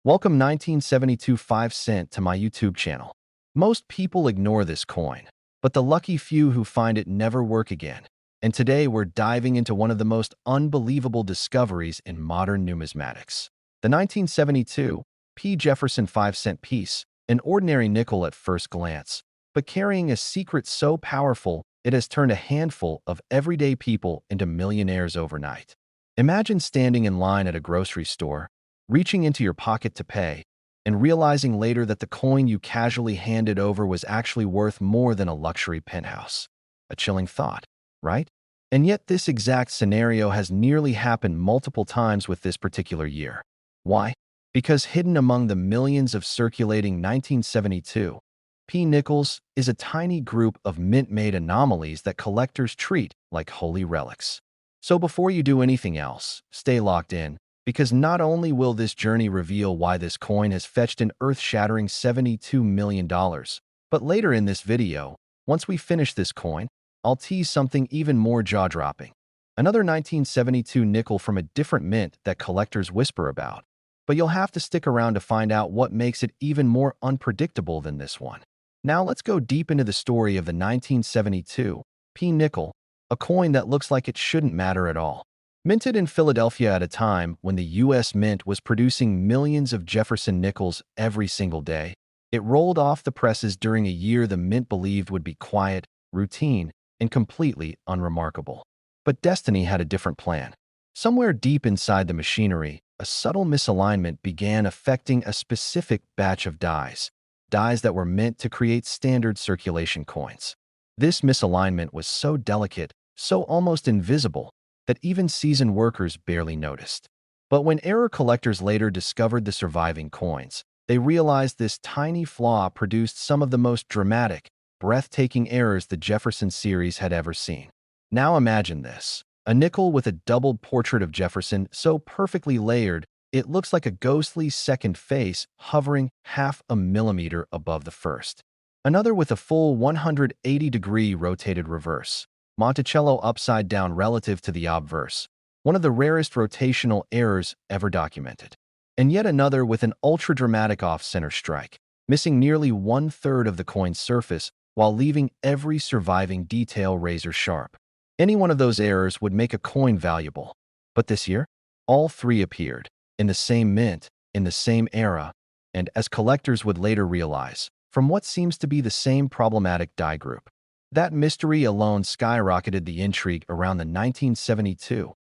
Welcome 1972 5 cent to my YouTube channel. Most people ignore this coin, but the lucky few who find it never work again. And today we're diving into one of the most unbelievable discoveries in modern numismatics. The 1972 P. Jefferson 5 cent piece, an ordinary nickel at first glance, but carrying a secret so powerful it has turned a handful of everyday people into millionaires overnight. Imagine standing in line at a grocery store, reaching into your pocket to pay, and realizing later that the coin you casually handed over was actually worth more than a luxury penthouse. A chilling thought, right? And yet this exact scenario has nearly happened multiple times with this particular year. Why? Because hidden among the millions of circulating 1972 P nickels is a tiny group of mint-made anomalies that collectors treat like holy relics. So before you do anything else, stay locked in, because not only will this journey reveal why this coin has fetched an earth-shattering $72 million, but later in this video, once we finish this coin, I'll tease something even more jaw-dropping. Another 1972 nickel from a different mint that collectors whisper about. But you'll have to stick around to find out what makes it even more unpredictable than this one. Now let's go deep into the story of the 1972 P nickel, a coin that looks like it shouldn't matter at all. Minted in Philadelphia at a time when the U.S. Mint was producing millions of Jefferson nickels every single day, it rolled off the presses during a year the Mint believed would be quiet, routine, and completely unremarkable. But destiny had a different plan. Somewhere deep inside the machinery, a subtle misalignment began affecting a specific batch of dies that were meant to create standard circulation coins. This misalignment was so delicate, so almost invisible, that even seasoned workers barely noticed. But when error collectors later discovered the surviving coins, they realized this tiny flaw produced some of the most dramatic, breathtaking errors the Jefferson series had ever seen. Now imagine this: a nickel with a doubled portrait of Jefferson so perfectly layered it looks like a ghostly second face hovering half a millimeter above the first. Another with a full 180-degree rotated reverse, Monticello upside down relative to the obverse, one of the rarest rotational errors ever documented. And yet another with an ultra-dramatic off-center strike, missing nearly one-third of the coin's surface while leaving every surviving detail razor-sharp. Any one of those errors would make a coin valuable. But this year, all three appeared, in the same mint, in the same era, and, as collectors would later realize, from what seems to be the same problematic die group. That mystery alone skyrocketed the intrigue around the 1972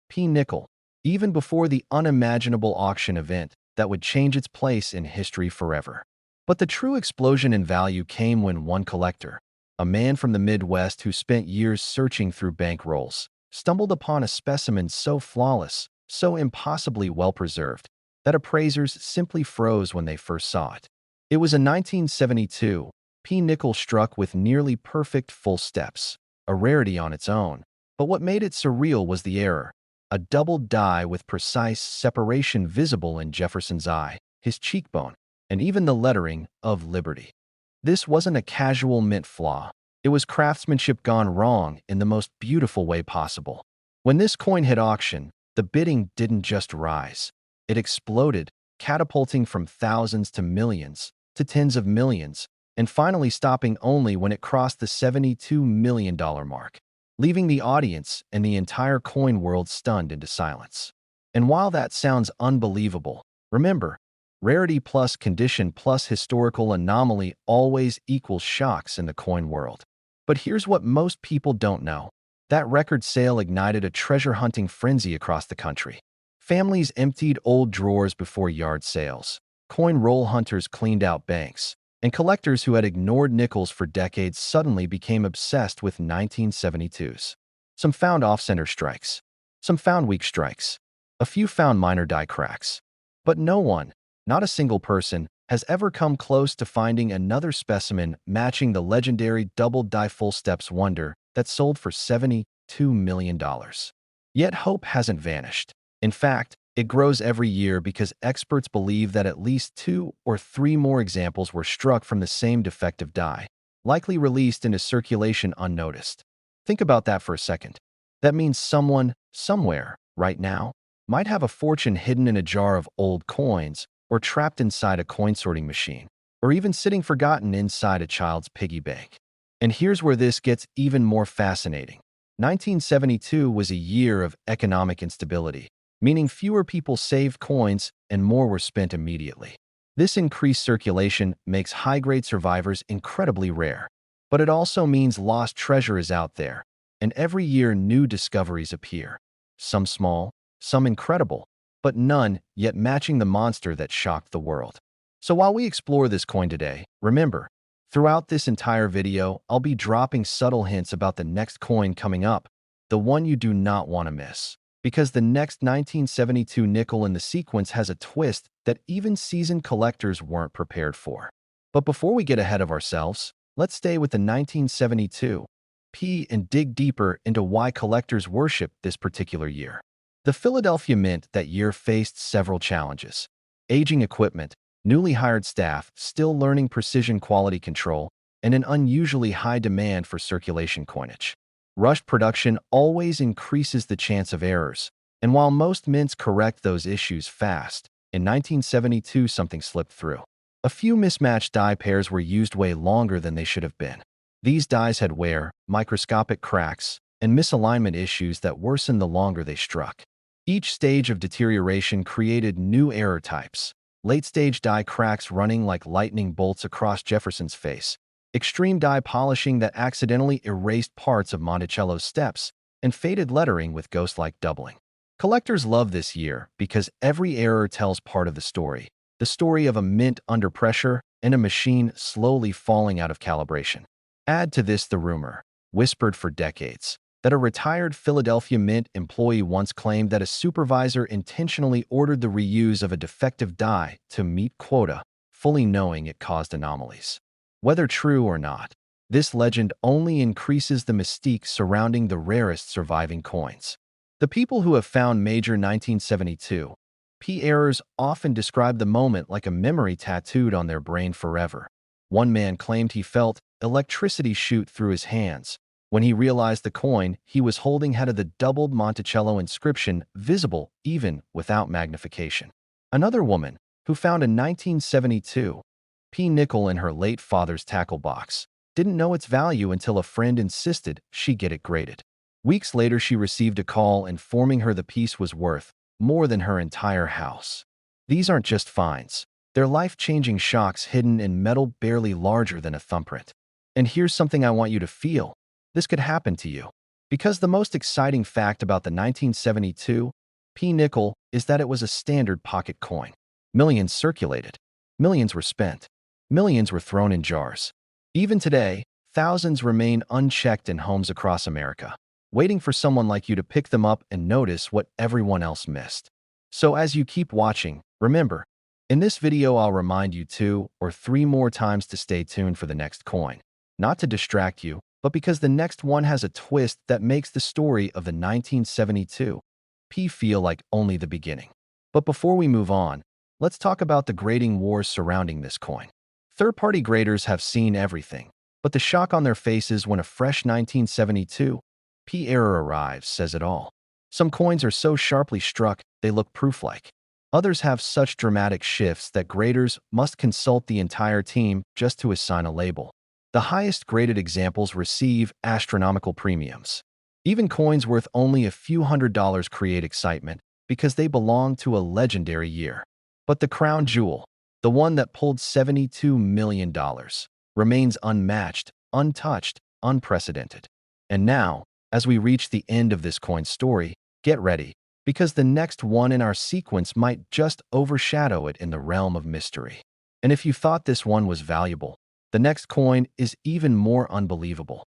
P nickel, even before the unimaginable auction event that would change its place in history forever. But the true explosion in value came when one collector, a man from the Midwest who spent years searching through bank rolls, stumbled upon a specimen so flawless, so impossibly well-preserved, that appraisers simply froze when they first saw it. It was a 1972 P nickel struck with nearly perfect full steps, a rarity on its own. But what made it surreal was the error: a doubled die with precise separation visible in Jefferson's eye, his cheekbone, and even the lettering of Liberty. This wasn't a casual mint flaw. It was craftsmanship gone wrong in the most beautiful way possible. When this coin hit auction, the bidding didn't just rise. It exploded, catapulting from thousands to millions, to tens of millions, and finally stopping only when it crossed the $72 million mark, leaving the audience and the entire coin world stunned into silence. And while that sounds unbelievable, remember, rarity plus condition plus historical anomaly always equals shocks in the coin world. But here's what most people don't know. That record sale ignited a treasure-hunting frenzy across the country. Families emptied old drawers before yard sales, coin roll hunters cleaned out banks, and collectors who had ignored nickels for decades suddenly became obsessed with 1972s. Some found off-center strikes. Some found weak strikes. A few found minor die cracks. But no one, not a single person, has ever come close to finding another specimen matching the legendary double die full steps wonder that sold for $72 million. Yet hope hasn't vanished. In fact, it grows every year because experts believe that at least 2 or 3 more examples were struck from the same defective die, likely released into circulation unnoticed. Think about that for a second. That means someone, somewhere, right now, might have a fortune hidden in a jar of old coins, or trapped inside a coin sorting machine, or even sitting forgotten inside a child's piggy bank. And here's where this gets even more fascinating. 1972 was a year of economic instability, meaning fewer people saved coins and more were spent immediately. This increased circulation makes high-grade survivors incredibly rare, but it also means lost treasure is out there, and every year new discoveries appear. Some small, some incredible, but none yet matching the monster that shocked the world. So while we explore this coin today, remember, throughout this entire video, I'll be dropping subtle hints about the next coin coming up, the one you do not want to miss. Because the next 1972 nickel in the sequence has a twist that even seasoned collectors weren't prepared for. But before we get ahead of ourselves, let's stay with the 1972 P and dig deeper into why collectors worship this particular year. The Philadelphia Mint that year faced several challenges: aging equipment, newly hired staff still learning precision quality control, and an unusually high demand for circulation coinage. Rushed production always increases the chance of errors, and while most mints correct those issues fast, in 1972 something slipped through. A few mismatched die pairs were used way longer than they should have been. These dies had wear, microscopic cracks, and misalignment issues that worsened the longer they struck. Each stage of deterioration created new error types: late-stage die cracks running like lightning bolts across Jefferson's face, extreme die polishing that accidentally erased parts of Monticello's steps, and faded lettering with ghost-like doubling. Collectors love this year because every error tells part of the story of a mint under pressure and a machine slowly falling out of calibration. Add to this the rumor, whispered for decades, that a retired Philadelphia Mint employee once claimed that a supervisor intentionally ordered the reuse of a defective die to meet quota, fully knowing it caused anomalies. Whether true or not, this legend only increases the mystique surrounding the rarest surviving coins. The people who have found major 1972 P errors often describe the moment like a memory tattooed on their brain forever. One man claimed he felt electricity shoot through his hands when he realized the coin he was holding had a doubled Monticello inscription visible even without magnification. Another woman, who found a 1972 P nickel in her late father's tackle box, didn't know its value until a friend insisted she get it graded. Weeks later, she received a call informing her the piece was worth more than her entire house. These aren't just finds. They're life-changing shocks hidden in metal barely larger than a thumbprint. And here's something I want you to feel. This could happen to you. Because the most exciting fact about the 1972 P nickel is that it was a standard pocket coin. Millions circulated. Millions were spent. Millions were thrown in jars. Even today, thousands remain unchecked in homes across America, waiting for someone like you to pick them up and notice what everyone else missed. So as you keep watching, remember, in this video I'll remind you 2 or 3 more times to stay tuned for the next coin. Not to distract you, but because the next one has a twist that makes the story of the 1972 P feel like only the beginning. But before we move on, let's talk about the grading wars surrounding this coin. Third-party graders have seen everything, but the shock on their faces when a fresh 1972 P error arrives says it all. Some coins are so sharply struck they look proof-like. Others have such dramatic shifts that graders must consult the entire team just to assign a label. The highest graded examples receive astronomical premiums. Even coins worth only a few $100s create excitement because they belong to a legendary year. But the crown jewel, the one that pulled $72 million, remains unmatched, untouched, unprecedented. And now, as we reach the end of this coin story, get ready, because the next one in our sequence might just overshadow it in the realm of mystery. And if you thought this one was valuable, the next coin is even more unbelievable.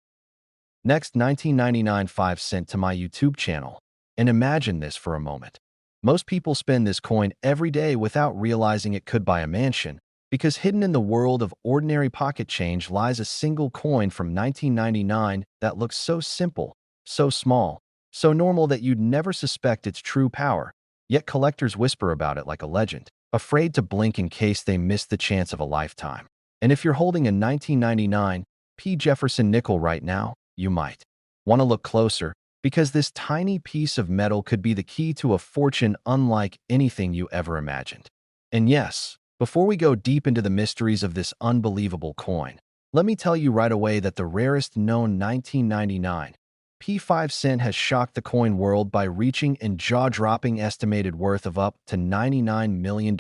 Next, 1999 5-cent to my YouTube channel. And imagine this for a moment. Most people spend this coin every day without realizing it could buy a mansion, because hidden in the world of ordinary pocket change lies a single coin from 1999 that looks so simple, so small, so normal that you'd never suspect its true power, yet collectors whisper about it like a legend, afraid to blink in case they miss the chance of a lifetime. And if you're holding a 1999 P. Jefferson nickel right now, you might want to look closer, because this tiny piece of metal could be the key to a fortune unlike anything you ever imagined. And yes, before we go deep into the mysteries of this unbelievable coin, let me tell you right away that the rarest known 1999 P5 cent has shocked the coin world by reaching a jaw-dropping estimated worth of up to $99 million,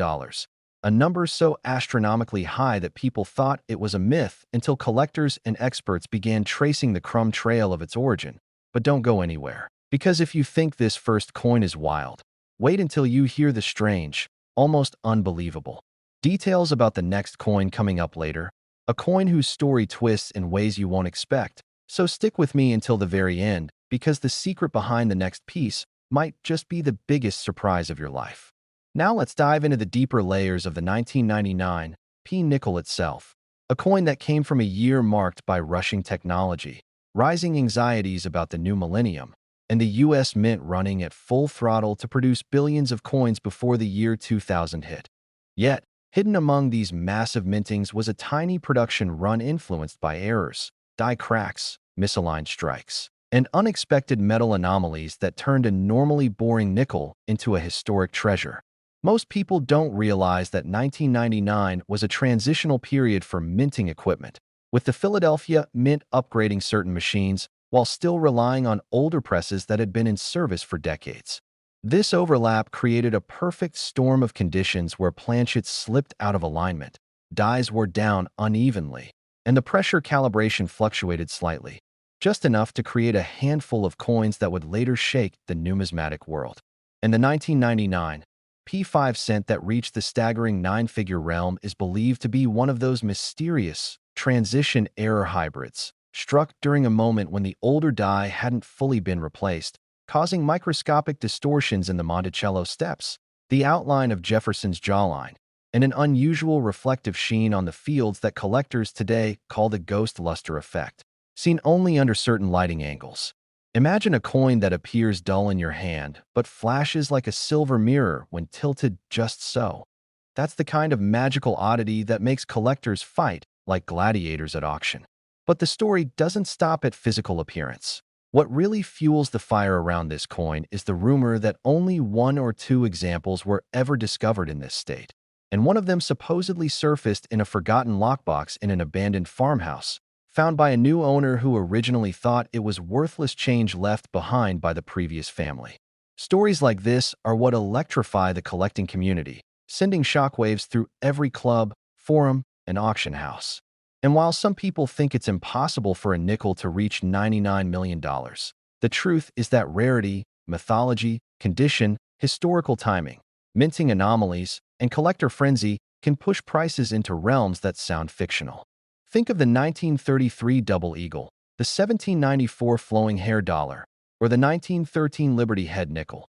a number so astronomically high that people thought it was a myth until collectors and experts began tracing the crumb trail of its origin. But don't go anywhere, because if you think this first coin is wild, wait until you hear the strange, almost unbelievable details about the next coin coming up later, a coin whose story twists in ways you won't expect. So stick with me until the very end, because the secret behind the next piece might just be the biggest surprise of your life. Now let's dive into the deeper layers of the 1999 P nickel itself, a coin that came from a year marked by rushing technology, rising anxieties about the new millennium, and the US Mint running at full throttle to produce billions of coins before the year 2000 hit. Yet, hidden among these massive mintings was a tiny production run influenced by errors, die cracks, misaligned strikes, and unexpected metal anomalies that turned a normally boring nickel into a historic treasure. Most people don't realize that 1999 was a transitional period for minting equipment, with the Philadelphia Mint upgrading certain machines while still relying on older presses that had been in service for decades. This overlap created a perfect storm of conditions where planchets slipped out of alignment, dies wore down unevenly, and the pressure calibration fluctuated slightly, just enough to create a handful of coins that would later shake the numismatic world. And the 1999 P5 cent that reached the staggering nine-figure realm is believed to be one of those mysterious transition error hybrids, struck during a moment when the older die hadn't fully been replaced, causing microscopic distortions in the Monticello steps, the outline of Jefferson's jawline, and an unusual reflective sheen on the fields that collectors today call the ghost luster effect, seen only under certain lighting angles. Imagine a coin that appears dull in your hand, but flashes like a silver mirror when tilted just so. That's the kind of magical oddity that makes collectors fight like gladiators at auction. But the story doesn't stop at physical appearance. What really fuels the fire around this coin is the rumor that only one or two examples were ever discovered in this state, and one of them supposedly surfaced in a forgotten lockbox in an abandoned farmhouse, found by a new owner who originally thought it was worthless change left behind by the previous family. Stories like this are what electrify the collecting community, sending shockwaves through every club, forum, and auction house. And while some people think it's impossible for a nickel to reach $99 million, the truth is that rarity, mythology, condition, historical timing, minting anomalies, and collector frenzy can push prices into realms that sound fictional. Think of the 1933 Double Eagle, the 1794 Flowing Hair Dollar, or the 1913 Liberty Head Nickel.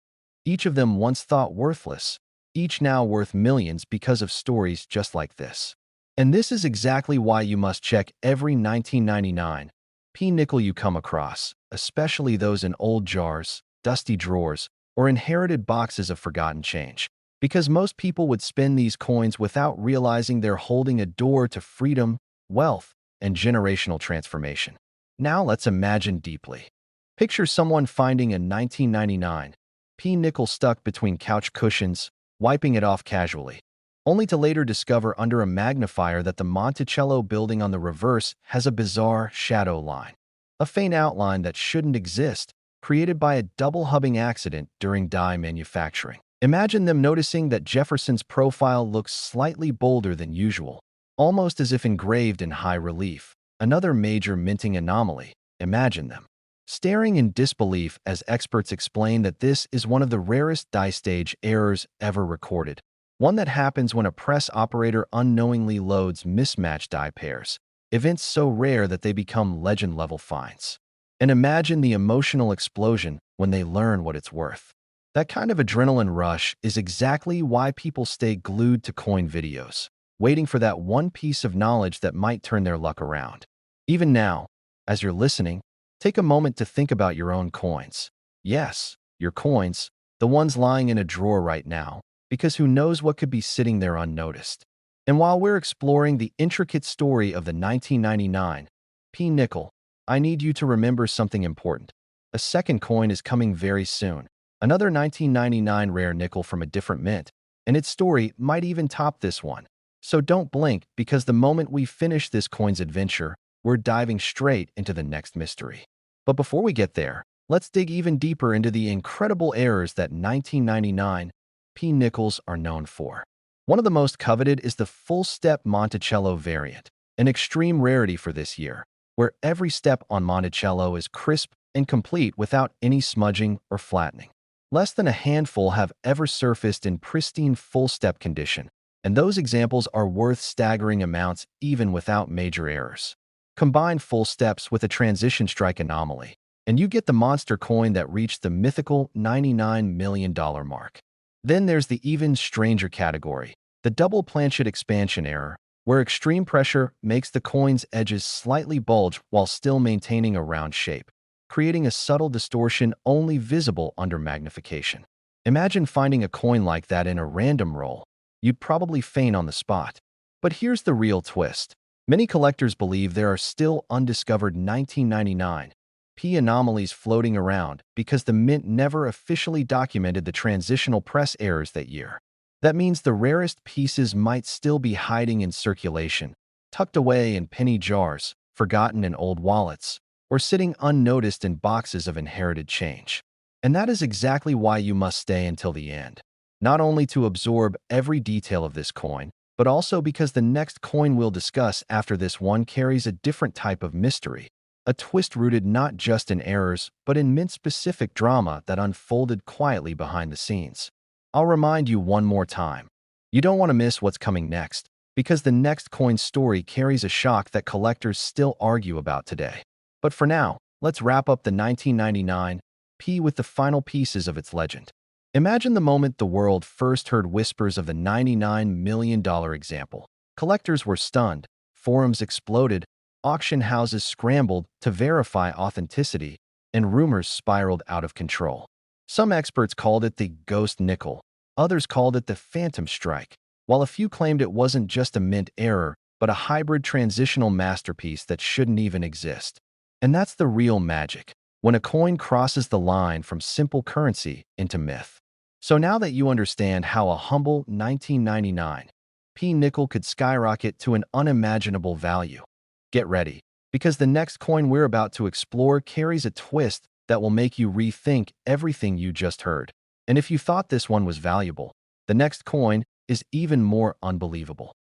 Each of them once thought worthless, each now worth millions because of stories just like this. And this is exactly why you must check every 1999 P nickel you come across, especially those in old jars, dusty drawers, or inherited boxes of forgotten change. Because most people would spend these coins without realizing they're holding a door to freedom, wealth, and generational transformation. Now let's imagine deeply. Picture someone finding a 1999 P nickel stuck between couch cushions, wiping it off casually, only to later discover under a magnifier that the Monticello building on the reverse has a bizarre shadow line, a faint outline that shouldn't exist, created by a double-hubbing accident during die manufacturing. Imagine them noticing that Jefferson's profile looks slightly bolder than usual, almost as if engraved in high relief. Another major minting anomaly. Imagine them staring in disbelief as experts explain that this is one of the rarest die stage errors ever recorded, one that happens when a press operator unknowingly loads mismatched die pairs, events so rare that they become legend-level finds. And imagine the emotional explosion when they learn what it's worth. That kind of adrenaline rush is exactly why people stay glued to coin videos, waiting for that one piece of knowledge that might turn their luck around. Even now, as you're listening, take a moment to think about your own coins. Yes, your coins, the ones lying in a drawer right now, because who knows what could be sitting there unnoticed. And while we're exploring the intricate story of the 1999 P nickel, I need you to remember something important. A second coin is coming very soon. Another 1999 rare nickel from a different mint, and its story might even top this one. So don't blink, because the moment we finish this coin's adventure, we're diving straight into the next mystery. But before we get there, let's dig even deeper into the incredible errors that 1999 P nickels are known for. One of the most coveted is the full-step Monticello variant, an extreme rarity for this year, where every step on Monticello is crisp and complete without any smudging or flattening. Less than a handful have ever surfaced in pristine full-step condition, and those examples are worth staggering amounts even without major errors. Combine full steps with a transition strike anomaly, and you get the monster coin that reached the mythical $99 million mark. Then there's the even stranger category, the double planchet expansion error, where extreme pressure makes the coin's edges slightly bulge while still maintaining a round shape, creating a subtle distortion only visible under magnification. Imagine finding a coin like that in a random roll. You'd probably faint on the spot. But here's the real twist. Many collectors believe there are still undiscovered 1999 P anomalies floating around because the mint never officially documented the transitional press errors that year. That means the rarest pieces might still be hiding in circulation, tucked away in penny jars, forgotten in old wallets, or sitting unnoticed in boxes of inherited change. And that is exactly why you must stay until the end. Not only to absorb every detail of this coin, but also because the next coin we'll discuss after this one carries a different type of mystery, a twist rooted not just in errors, but in mint-specific drama that unfolded quietly behind the scenes. I'll remind you one more time. You don't want to miss what's coming next, because the next coin story carries a shock that collectors still argue about today. But for now, let's wrap up the 1999 P with the final pieces of its legend. Imagine the moment the world first heard whispers of the $99 million example. Collectors were stunned, forums exploded, auction houses scrambled to verify authenticity, and rumors spiraled out of control. Some experts called it the ghost nickel, others called it the phantom strike, while a few claimed it wasn't just a mint error, but a hybrid transitional masterpiece that shouldn't even exist. And that's the real magic, when a coin crosses the line from simple currency into myth. So now that you understand how a humble 1999 P nickel could skyrocket to an unimaginable value, get ready, because the next coin we're about to explore carries a twist that will make you rethink everything you just heard. And if you thought this one was valuable, the next coin is even more unbelievable.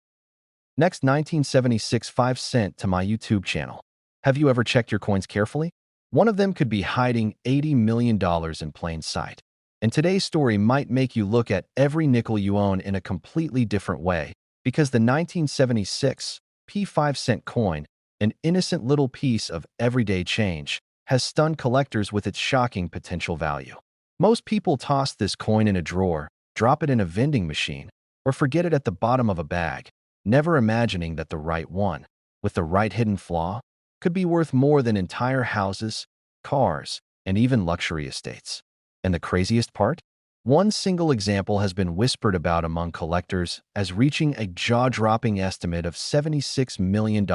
Next, 1976 5 cent to my YouTube channel. Have you ever checked your coins carefully? One of them could be hiding $80 million in plain sight. And today's story might make you look at every nickel you own in a completely different way, because the 1976 P 5 cent coin, an innocent little piece of everyday change, has stunned collectors with its shocking potential value. Most people toss this coin in a drawer, drop it in a vending machine, or forget it at the bottom of a bag, never imagining that the right one, with the right hidden flaw, could be worth more than entire houses, cars, and even luxury estates. And the craziest part? One single example has been whispered about among collectors as reaching a jaw-dropping estimate of $76 million,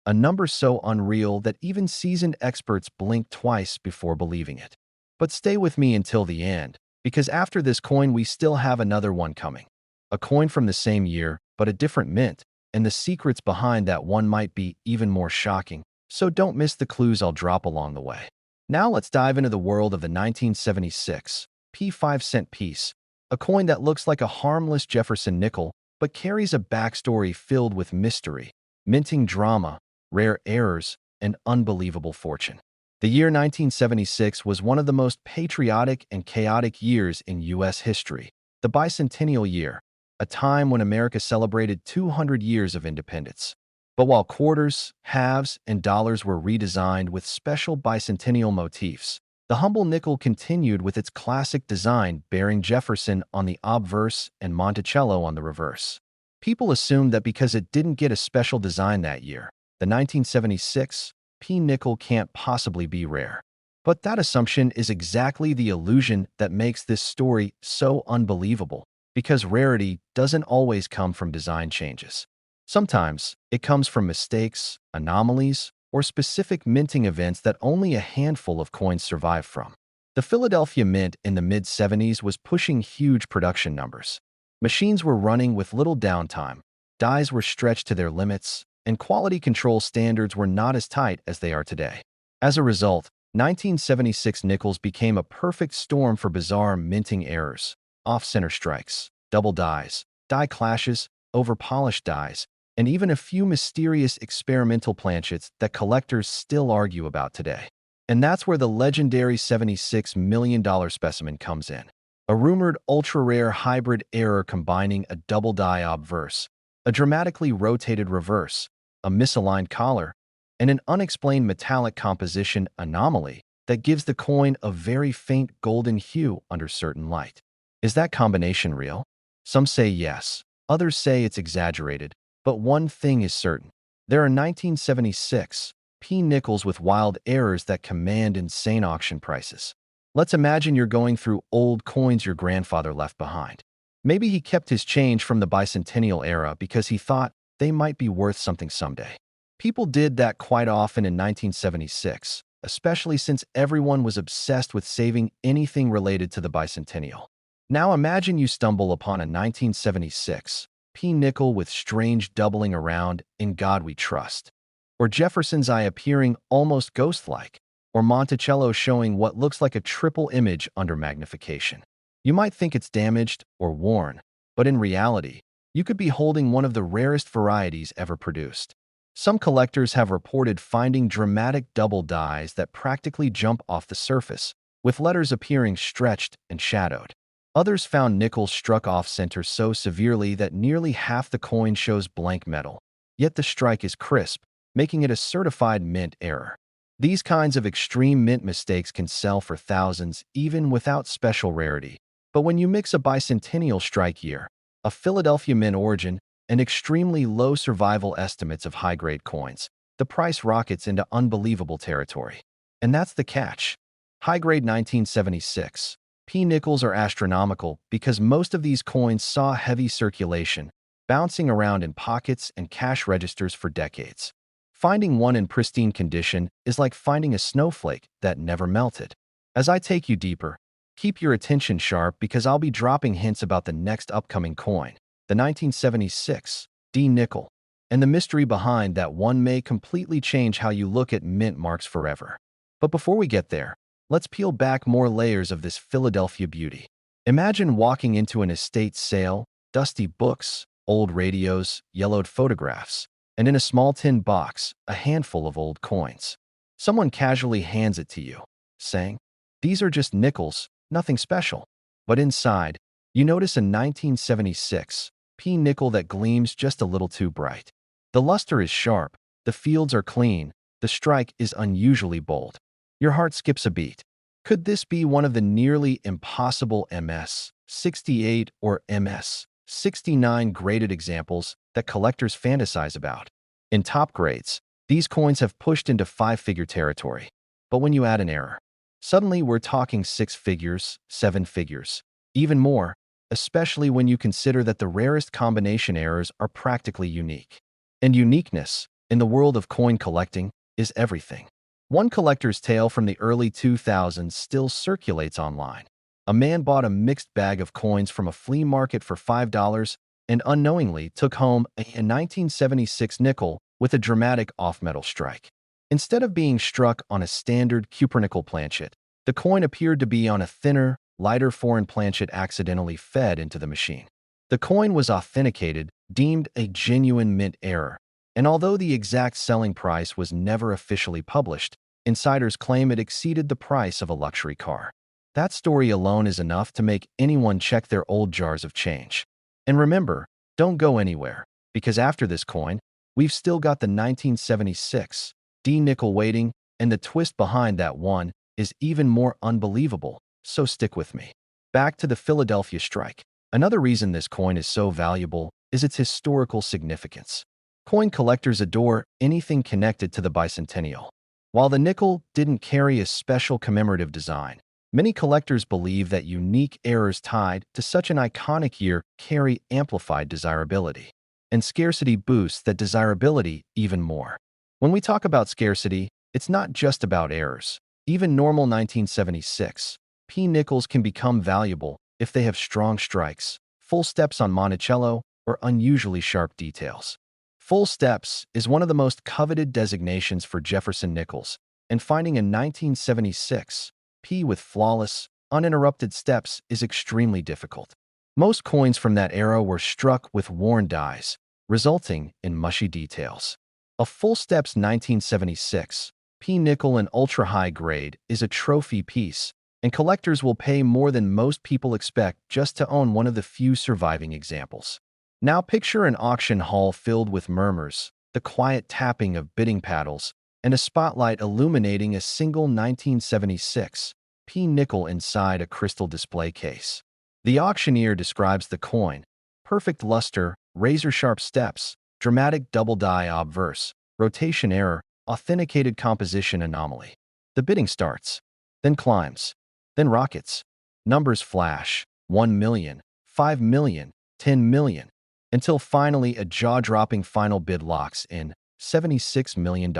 a number so unreal that even seasoned experts blink twice before believing it. But stay with me until the end, because after this coin we still have another one coming. A coin from the same year, but a different mint, and the secrets behind that one might be even more shocking, so don't miss the clues I'll drop along the way. Now let's dive into the world of the 1976 P 5 cent piece, a coin that looks like a harmless Jefferson nickel, but carries a backstory filled with mystery, minting drama, rare errors, and unbelievable fortune. The year 1976 was one of the most patriotic and chaotic years in U.S. history, the bicentennial year, a time when America celebrated 200 years of independence. But while quarters, halves, and dollars were redesigned with special bicentennial motifs, the humble nickel continued with its classic design bearing Jefferson on the obverse and Monticello on the reverse. People assumed that because it didn't get a special design that year, the 1976 P nickel can't possibly be rare. But that assumption is exactly the illusion that makes this story so unbelievable, because rarity doesn't always come from design changes. Sometimes, it comes from mistakes, anomalies, or specific minting events that only a handful of coins survive from. The Philadelphia Mint in the mid-70s was pushing huge production numbers. Machines were running with little downtime, dies were stretched to their limits, and quality control standards were not as tight as they are today. As a result, 1976 nickels became a perfect storm for bizarre minting errors, off-center strikes, double dies, die clashes, over-polished dies, and even a few mysterious experimental planchets that collectors still argue about today. And that's where the legendary $76 million specimen comes in. A rumored ultra-rare hybrid error combining a double die obverse, a dramatically rotated reverse, a misaligned collar, and an unexplained metallic composition anomaly that gives the coin a very faint golden hue under certain light. Is that combination real? Some say yes, others say it's exaggerated, but one thing is certain. There are 1976 P nickels with wild errors that command insane auction prices. Let's imagine you're going through old coins your grandfather left behind. Maybe he kept his change from the bicentennial era because he thought they might be worth something someday. People did that quite often in 1976, especially since everyone was obsessed with saving anything related to the bicentennial. Now imagine you stumble upon a 1976 P nickel with strange doubling around "In God We Trust," or Jefferson's eye appearing almost ghost-like, or Monticello showing what looks like a triple image under magnification. You might think it's damaged or worn, but in reality, you could be holding one of the rarest varieties ever produced. Some collectors have reported finding dramatic double dies that practically jump off the surface, with letters appearing stretched and shadowed. Others found nickels struck off-center so severely that nearly half the coin shows blank metal, yet the strike is crisp, making it a certified mint error. These kinds of extreme mint mistakes can sell for thousands even without special rarity. But when you mix a bicentennial strike year, a Philadelphia mint origin, and extremely low survival estimates of high-grade coins, the price rockets into unbelievable territory. And that's the catch. High-grade 1976 P nickels are astronomical because most of these coins saw heavy circulation, bouncing around in pockets and cash registers for decades. Finding one in pristine condition is like finding a snowflake that never melted. As I take you deeper, keep your attention sharp because I'll be dropping hints about the next upcoming coin, the 1976 D nickel, and the mystery behind that one may completely change how you look at mint marks forever. But before we get there, let's peel back more layers of this Philadelphia beauty. Imagine walking into an estate sale, dusty books, old radios, yellowed photographs, and in a small tin box, a handful of old coins. Someone casually hands it to you, saying, "These are just nickels, nothing special." But inside, you notice a 1976 P nickel that gleams just a little too bright. The luster is sharp, the fields are clean, the strike is unusually bold. Your heart skips a beat. Could this be one of the nearly impossible MS-68 or MS-69 graded examples that collectors fantasize about? In top grades, these coins have pushed into five-figure territory. But when you add an error, suddenly we're talking six figures, seven figures, even more, especially when you consider that the rarest combination errors are practically unique. And uniqueness, in the world of coin collecting, is everything. One collector's tale from the early 2000s still circulates online. A man bought a mixed bag of coins from a flea market for $5 and unknowingly took home a 1976 nickel with a dramatic off-metal strike. Instead of being struck on a standard cupronickel planchet, the coin appeared to be on a thinner, lighter foreign planchet accidentally fed into the machine. The coin was authenticated, deemed a genuine mint error, and although the exact selling price was never officially published, insiders claim it exceeded the price of a luxury car. That story alone is enough to make anyone check their old jars of change. And remember, don't go anywhere, because after this coin, we've still got the 1976 D nickel waiting, and the twist behind that one is even more unbelievable, so stick with me. Back to the Philadelphia strike. Another reason this coin is so valuable is its historical significance. Coin collectors adore anything connected to the bicentennial. While the nickel didn't carry a special commemorative design, many collectors believe that unique errors tied to such an iconic year carry amplified desirability. And scarcity boosts that desirability even more. When we talk about scarcity, it's not just about errors. Even normal 1976 P nickels can become valuable if they have strong strikes, full steps on Monticello, or unusually sharp details. Full steps is one of the most coveted designations for Jefferson nickels, and finding a 1976 P with flawless, uninterrupted steps is extremely difficult. Most coins from that era were struck with worn dies, resulting in mushy details. A full steps 1976 P nickel in ultra-high grade is a trophy piece, and collectors will pay more than most people expect just to own one of the few surviving examples. Now picture an auction hall filled with murmurs, the quiet tapping of bidding paddles, and a spotlight illuminating a single 1976 P nickel inside a crystal display case. The auctioneer describes the coin: perfect luster, razor-sharp steps, dramatic double die obverse, rotation error, authenticated composition anomaly. The bidding starts, then climbs, then rockets. Numbers flash: 1 million, 5 million, 10 million, until finally a jaw-dropping final bid locks in $76 million.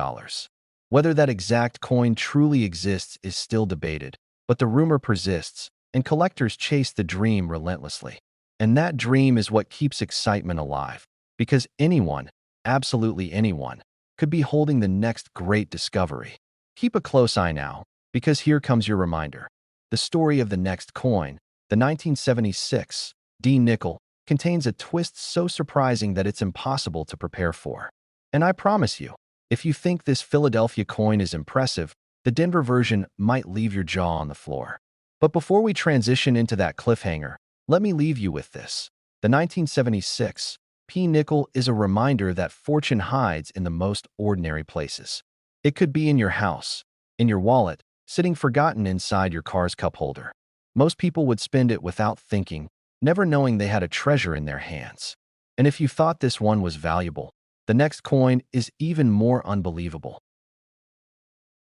Whether that exact coin truly exists is still debated, but the rumor persists, and collectors chase the dream relentlessly. And that dream is what keeps excitement alive, because anyone, absolutely anyone, could be holding the next great discovery. Keep a close eye now, because here comes your reminder. The story of the next coin, the 1976 D nickel, contains a twist so surprising that it's impossible to prepare for. And I promise you, if you think this Philadelphia coin is impressive, the Denver version might leave your jaw on the floor. But before we transition into that cliffhanger, let me leave you with this. The 1976 P nickel is a reminder that fortune hides in the most ordinary places. It could be in your house, in your wallet, sitting forgotten inside your car's cup holder. Most people would spend it without thinking, never knowing they had a treasure in their hands. And if you thought this one was valuable, the next coin is even more unbelievable.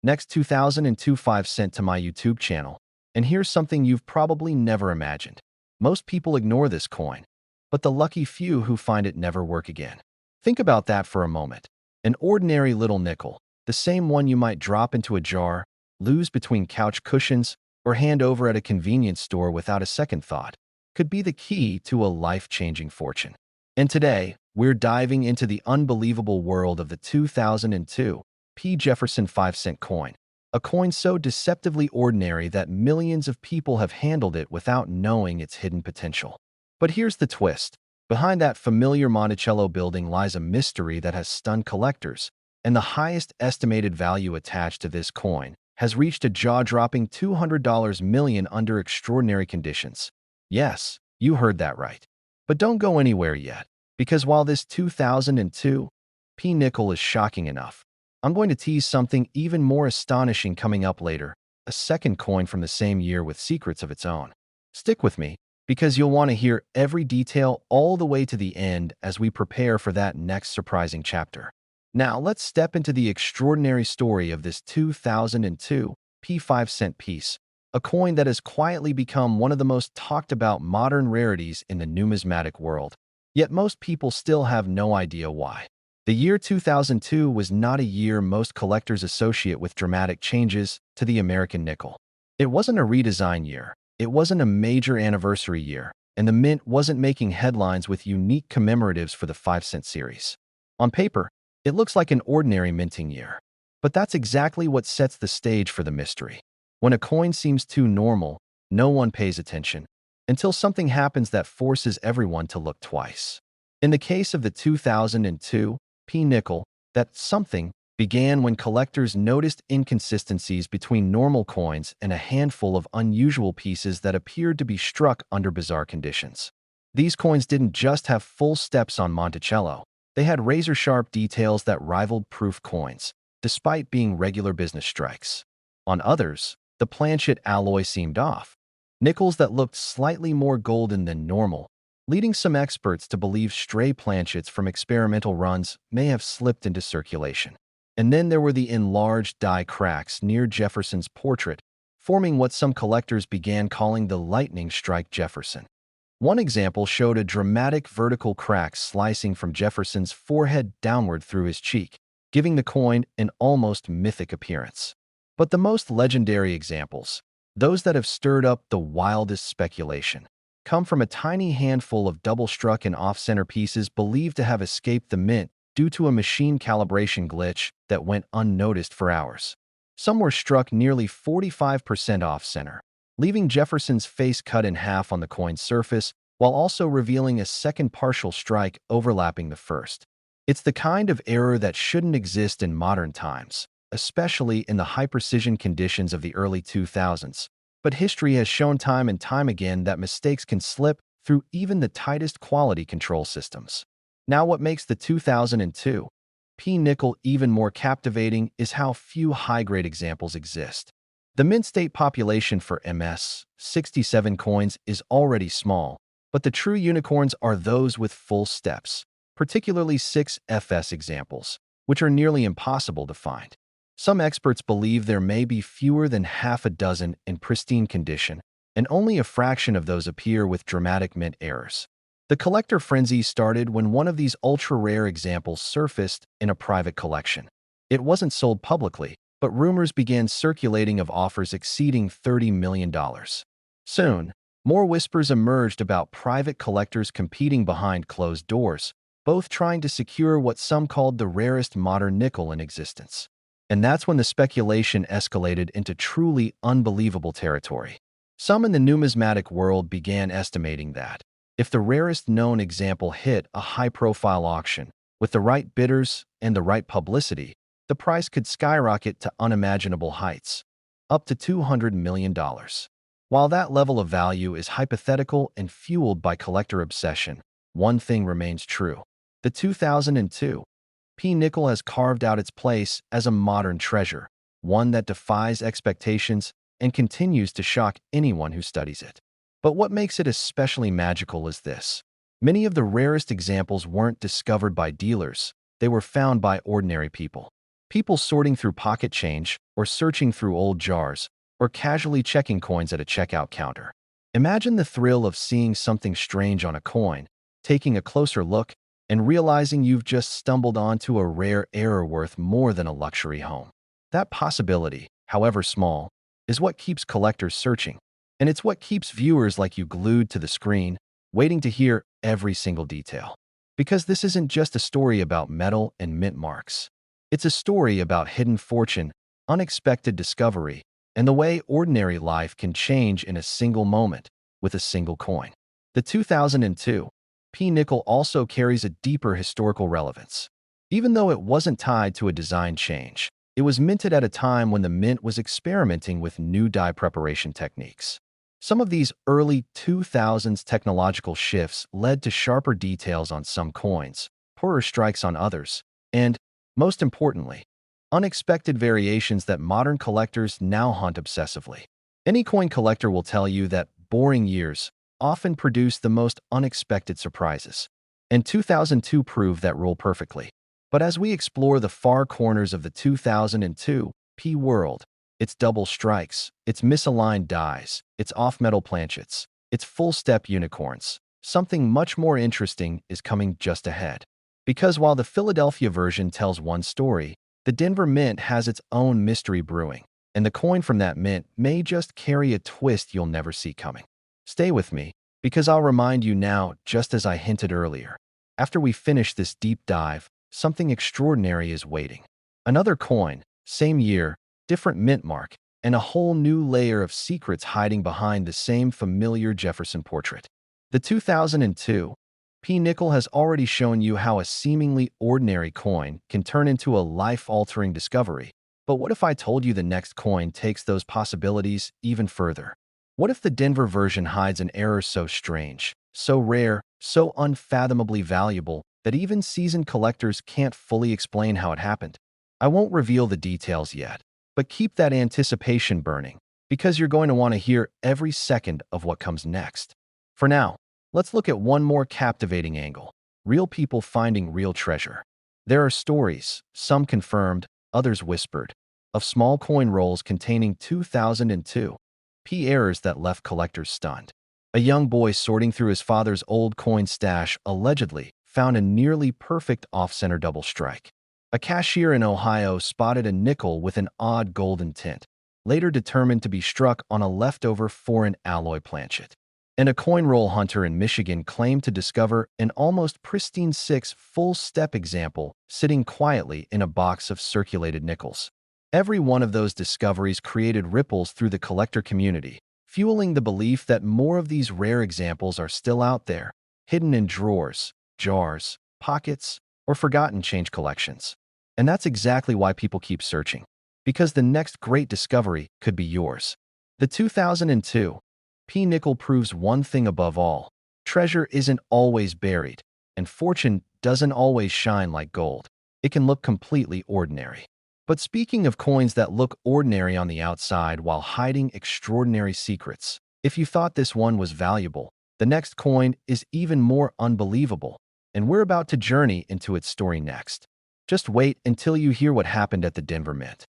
Next, 2002 5-cent to my YouTube channel. And here's something you've probably never imagined. Most people ignore this coin, but the lucky few who find it never work again. Think about that for a moment. An ordinary little nickel, the same one you might drop into a jar, lose between couch cushions, or hand over at a convenience store without a second thought, could be the key to a life-changing fortune. And today, we're diving into the unbelievable world of the 2002 P. Jefferson 5-cent coin, a coin so deceptively ordinary that millions of people have handled it without knowing its hidden potential. But here's the twist. Behind that familiar Monticello building lies a mystery that has stunned collectors, and the highest estimated value attached to this coin has reached a jaw-dropping $200 million under extraordinary conditions. Yes, you heard that right. But don't go anywhere yet, because while this 2002 P nickel is shocking enough, I'm going to tease something even more astonishing coming up later, a second coin from the same year with secrets of its own. Stick with me, because you'll want to hear every detail all the way to the end as we prepare for that next surprising chapter. Now, let's step into the extraordinary story of this 2002 P 5-cent piece, a coin that has quietly become one of the most talked about modern rarities in the numismatic world. Yet most people still have no idea why. The year 2002 was not a year most collectors associate with dramatic changes to the American nickel. It wasn't a redesign year, it wasn't a major anniversary year, and the mint wasn't making headlines with unique commemoratives for the 5-cent series. On paper, it looks like an ordinary minting year. But that's exactly what sets the stage for the mystery. When a coin seems too normal, no one pays attention, until something happens that forces everyone to look twice. In the case of the 2002 P nickel, that something began when collectors noticed inconsistencies between normal coins and a handful of unusual pieces that appeared to be struck under bizarre conditions. These coins didn't just have full steps on Monticello, they had razor-sharp details that rivaled proof coins, despite being regular business strikes. On others, the planchet alloy seemed off, nickels that looked slightly more golden than normal, leading some experts to believe stray planchets from experimental runs may have slipped into circulation. And then there were the enlarged die cracks near Jefferson's portrait, forming what some collectors began calling the lightning strike Jefferson. One example showed a dramatic vertical crack slicing from Jefferson's forehead downward through his cheek, giving the coin an almost mythic appearance. But the most legendary examples, those that have stirred up the wildest speculation, come from a tiny handful of double-struck and off-center pieces believed to have escaped the mint due to a machine calibration glitch that went unnoticed for hours. Some were struck nearly 45% off-center, leaving Jefferson's face cut in half on the coin's surface, while also revealing a second partial strike overlapping the first. It's the kind of error that shouldn't exist in modern times, especially in the high-precision conditions of the early 2000s. But history has shown time and time again that mistakes can slip through even the tightest quality control systems. Now, what makes the 2002 P-nickel even more captivating is how few high-grade examples exist. The mint state population for MS-67 coins is already small, but the true unicorns are those with full steps, particularly 6FS examples, which are nearly impossible to find. Some experts believe there may be fewer than half a dozen in pristine condition, and only a fraction of those appear with dramatic mint errors. The collector frenzy started when one of these ultra-rare examples surfaced in a private collection. It wasn't sold publicly, but rumors began circulating of offers exceeding $30 million. Soon, more whispers emerged about private collectors competing behind closed doors, both trying to secure what some called the rarest modern nickel in existence. And that's when the speculation escalated into truly unbelievable territory. Some in the numismatic world began estimating that, if the rarest known example hit a high-profile auction, with the right bidders and the right publicity, the price could skyrocket to unimaginable heights, up to $200 million. While that level of value is hypothetical and fueled by collector obsession, one thing remains true. The 2002 P-nickel has carved out its place as a modern treasure, one that defies expectations and continues to shock anyone who studies it. But what makes it especially magical is this. Many of the rarest examples weren't discovered by dealers, they were found by ordinary people. People sorting through pocket change, or searching through old jars, or casually checking coins at a checkout counter. Imagine the thrill of seeing something strange on a coin, taking a closer look, and realizing you've just stumbled onto a rare error worth more than a luxury home. That possibility, however small, is what keeps collectors searching. And it's what keeps viewers like you glued to the screen, waiting to hear every single detail. Because this isn't just a story about metal and mint marks. It's a story about hidden fortune, unexpected discovery, and the way ordinary life can change in a single moment with a single coin. The 2002 P-nickel also carries a deeper historical relevance. Even though it wasn't tied to a design change, it was minted at a time when the mint was experimenting with new die preparation techniques. Some of these early 2000s technological shifts led to sharper details on some coins, poorer strikes on others, and, most importantly, unexpected variations that modern collectors now hunt obsessively. Any coin collector will tell you that boring years often produce the most unexpected surprises, and 2002 proved that rule perfectly. But as we explore the far corners of the 2002 P world, its double strikes, its misaligned dies, its off-metal planchets, its full-step unicorns, something much more interesting is coming just ahead. Because while the Philadelphia version tells one story, the Denver Mint has its own mystery brewing, and the coin from that mint may just carry a twist you'll never see coming. Stay with me, because I'll remind you now, just as I hinted earlier. After we finish this deep dive, something extraordinary is waiting. Another coin, same year, different mint mark, and a whole new layer of secrets hiding behind the same familiar Jefferson portrait. The 2002 P-nickel has already shown you how a seemingly ordinary coin can turn into a life-altering discovery. But what if I told you the next coin takes those possibilities even further? What if the Denver version hides an error so strange, so rare, so unfathomably valuable that even seasoned collectors can't fully explain how it happened? I won't reveal the details yet, but keep that anticipation burning, because you're going to want to hear every second of what comes next. For now, let's look at one more captivating angle: real people finding real treasure. There are stories, some confirmed, others whispered, of small coin rolls containing 2002 P errors that left collectors stunned. A young boy sorting through his father's old coin stash allegedly found a nearly perfect off-center double strike. A cashier in Ohio spotted a nickel with an odd golden tint, later determined to be struck on a leftover foreign alloy planchet. And a coin roll hunter in Michigan claimed to discover an almost pristine 6 full-step example sitting quietly in a box of circulated nickels. Every one of those discoveries created ripples through the collector community, fueling the belief that more of these rare examples are still out there, hidden in drawers, jars, pockets, or forgotten change collections. And that's exactly why people keep searching, because the next great discovery could be yours. The 2002 P-nickel proves one thing above all: treasure isn't always buried, and fortune doesn't always shine like gold. It can look completely ordinary. But speaking of coins that look ordinary on the outside while hiding extraordinary secrets, if you thought this one was valuable, the next coin is even more unbelievable, and we're about to journey into its story next. Just wait until you hear what happened at the Denver Mint.